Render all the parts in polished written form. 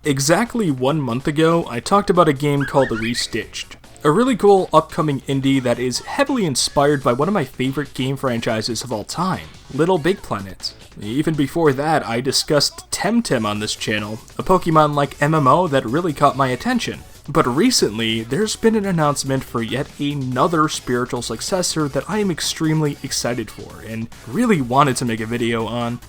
Exactly 1 month ago, I talked about a game called Restitched, a really cool upcoming indie that is heavily inspired by one of my favorite game franchises of all time, Little Big Planet. Even before that, I discussed Temtem on this channel, a Pokemon-like MMO that really caught my attention. But recently, there's been an announcement for yet another spiritual successor that I am extremely excited for, and really wanted to make a video on,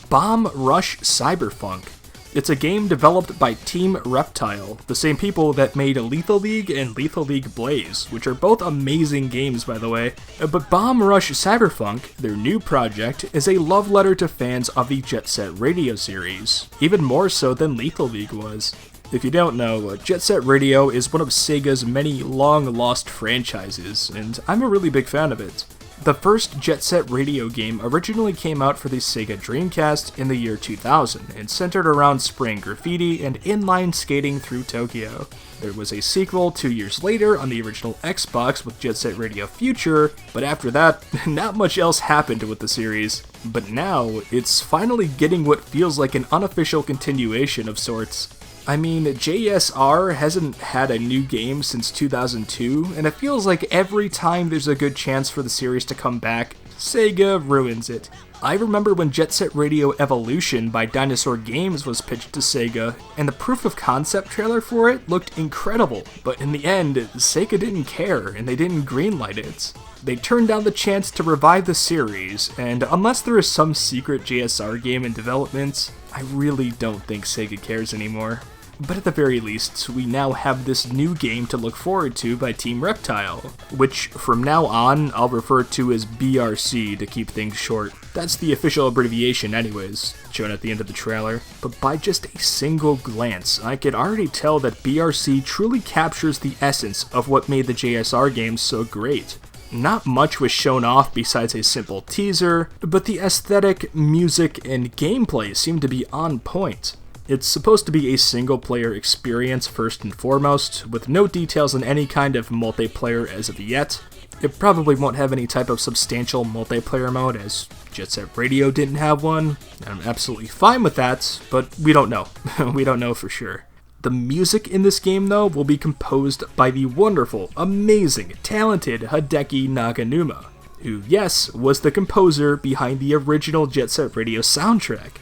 Bomb Rush Cyberfunk. It's a game developed by Team Reptile, the same people that made Lethal League and Lethal League Blaze, which are both amazing games by the way. But Bomb Rush Cyberfunk, their new project, is a love letter to fans of the Jet Set Radio series, even more so than Lethal League was. If you don't know, Jet Set Radio is one of Sega's many long-lost franchises, and I'm a really big fan of it. The first Jet Set Radio game originally came out for the Sega Dreamcast in the year 2000 and centered around spraying graffiti and inline skating through Tokyo. There was a sequel 2 years later on the original Xbox with Jet Set Radio Future, but after that, not much else happened with the series. But now, it's finally getting what feels like an unofficial continuation of sorts. I mean, JSR hasn't had a new game since 2002, and it feels like every time there's a good chance for the series to come back, Sega ruins it. I remember when Jet Set Radio Evolution by Dinosaur Games was pitched to Sega, and the proof of concept trailer for it looked incredible, but in the end, Sega didn't care, and they didn't greenlight it. They turned down the chance to revive the series, and unless there is some secret JSR game in development, I really don't think Sega cares anymore. But at the very least, we now have this new game to look forward to by Team Reptile, which from now on I'll refer to as BRC to keep things short. That's the official abbreviation anyways, shown at the end of the trailer. But by just a single glance, I could already tell that BRC truly captures the essence of what made the JSR games so great. Not much was shown off besides a simple teaser, but the aesthetic, music, and gameplay seem to be on point. It's supposed to be a single-player experience first and foremost, with no details on any kind of multiplayer as of yet. It probably won't have any type of substantial multiplayer mode, as Jet Set Radio didn't have one, and I'm absolutely fine with that, but we don't know. We don't know for sure. The music in this game, though, will be composed by the wonderful, amazing, talented Hideki Naganuma, who, yes, was the composer behind the original Jet Set Radio soundtrack.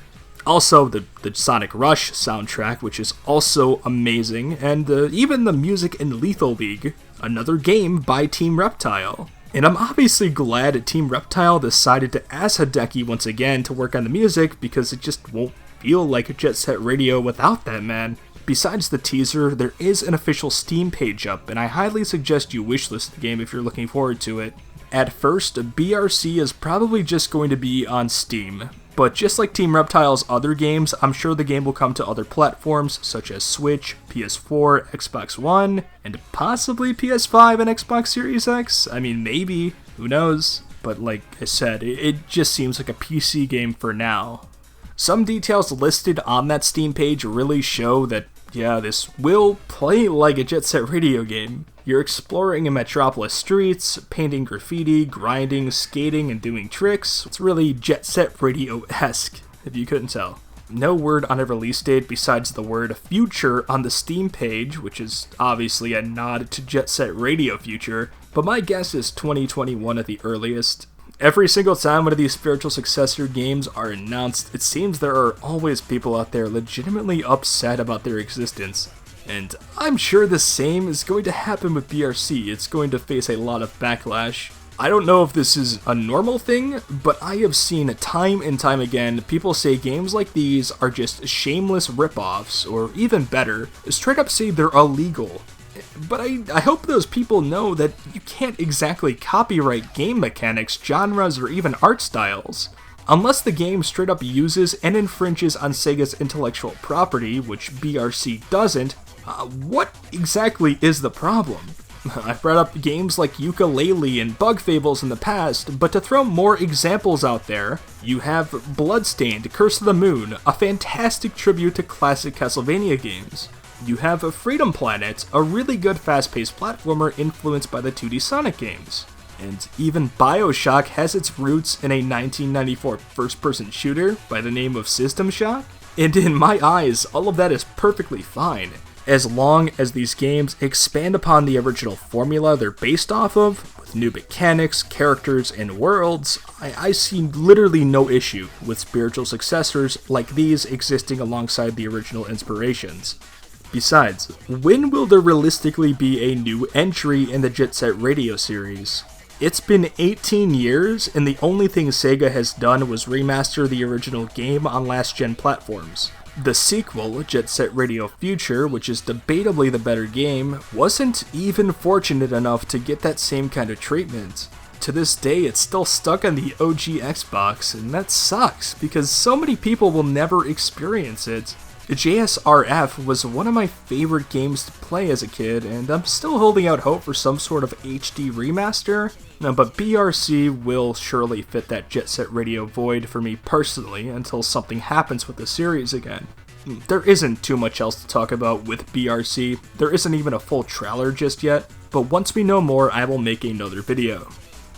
Also, the Sonic Rush soundtrack, which is also amazing, and even the music in Lethal League, another game by Team Reptile. And I'm obviously glad Team Reptile decided to ask Hideki once again to work on the music, because it just won't feel like Jet Set Radio without that man. Besides the teaser, there is an official Steam page up, and I highly suggest you wishlist the game if you're looking forward to it. At first, BRC is probably just going to be on Steam. But just like Team Reptile's other games, I'm sure the game will come to other platforms such as Switch, PS4, Xbox One, and possibly PS5 and Xbox Series X. I mean, maybe. Who knows? But like I said, it just seems like a PC game for now. Some details listed on that Steam page really show that, yeah, this will play like a Jet Set Radio game. You're exploring in Metropolis streets, painting graffiti, grinding, skating, and doing tricks. It's really Jet Set Radio-esque, if you couldn't tell. No word on a release date besides the word future on the Steam page, which is obviously a nod to Jet Set Radio Future, but my guess is 2021 at the earliest. Every single time one of these spiritual successor games are announced, it seems there are always people out there legitimately upset about their existence. And I'm sure the same is going to happen with BRC. It's going to face a lot of backlash. I don't know if this is a normal thing, but I have seen time and time again people say games like these are just shameless ripoffs, or even better, straight up say they're illegal. But I hope those people know that you can't exactly copyright game mechanics, genres, or even art styles. Unless the game straight up uses and infringes on Sega's intellectual property, which BRC doesn't, what exactly is the problem? I've brought up games like Yooka-Laylee and Bug Fables in the past, but to throw more examples out there, you have Bloodstained, Curse of the Moon, a fantastic tribute to classic Castlevania games. You have Freedom Planet, a really good fast-paced platformer influenced by the 2D Sonic games. And even BioShock has its roots in a 1994 first-person shooter by the name of System Shock. And in my eyes, all of that is perfectly fine, as long as these games expand upon the original formula they're based off of, with new mechanics, characters, and worlds. I see literally no issue with spiritual successors like these existing alongside the original inspirations. Besides, when will there realistically be a new entry in the Jet Set Radio series? It's been 18 years, and the only thing Sega has done was remaster the original game on last-gen platforms. The sequel, Jet Set Radio Future, which is debatably the better game, wasn't even fortunate enough to get that same kind of treatment. To this day, it's still stuck on the OG Xbox, and that sucks, because so many people will never experience it. JSRF was one of my favorite games to play as a kid, and I'm still holding out hope for some sort of HD remaster, but BRC will surely fit that Jet Set Radio void for me personally until something happens with the series again. There isn't too much else to talk about with BRC, there isn't even a full trailer just yet, but once we know more, I will make another video.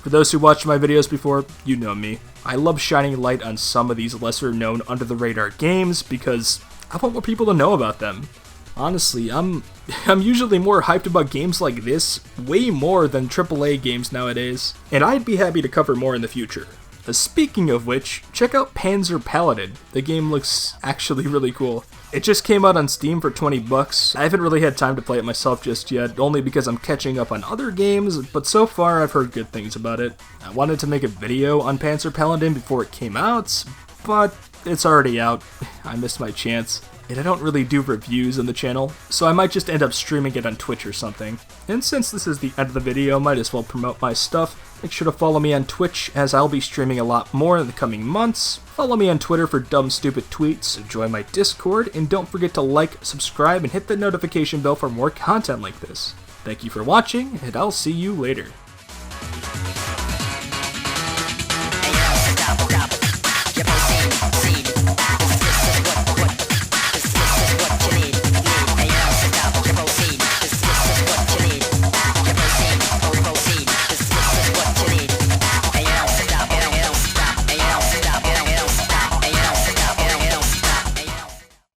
For those who watched my videos before, you know me. I love shining light on some of these lesser known under the radar games because I want more people to know about them. Honestly, I'm usually more hyped about games like this, way more than AAA games nowadays, and I'd be happy to cover more in the future. Speaking of which, check out Panzer Paladin. The game looks actually really cool. It just came out on Steam for 20 bucks. I haven't really had time to play it myself just yet, only because I'm catching up on other games, but so far I've heard good things about it. I wanted to make a video on Panzer Paladin before it came out, but it's already out. I missed my chance. And I don't really do reviews on the channel, so I might just end up streaming it on Twitch or something. And since this is the end of the video, might as well promote my stuff. Make sure to follow me on Twitch, as I'll be streaming a lot more in the coming months. Follow me on Twitter for dumb, stupid tweets, join my Discord, and don't forget to like, subscribe, and hit the notification bell for more content like this. Thank you for watching, and I'll see you later.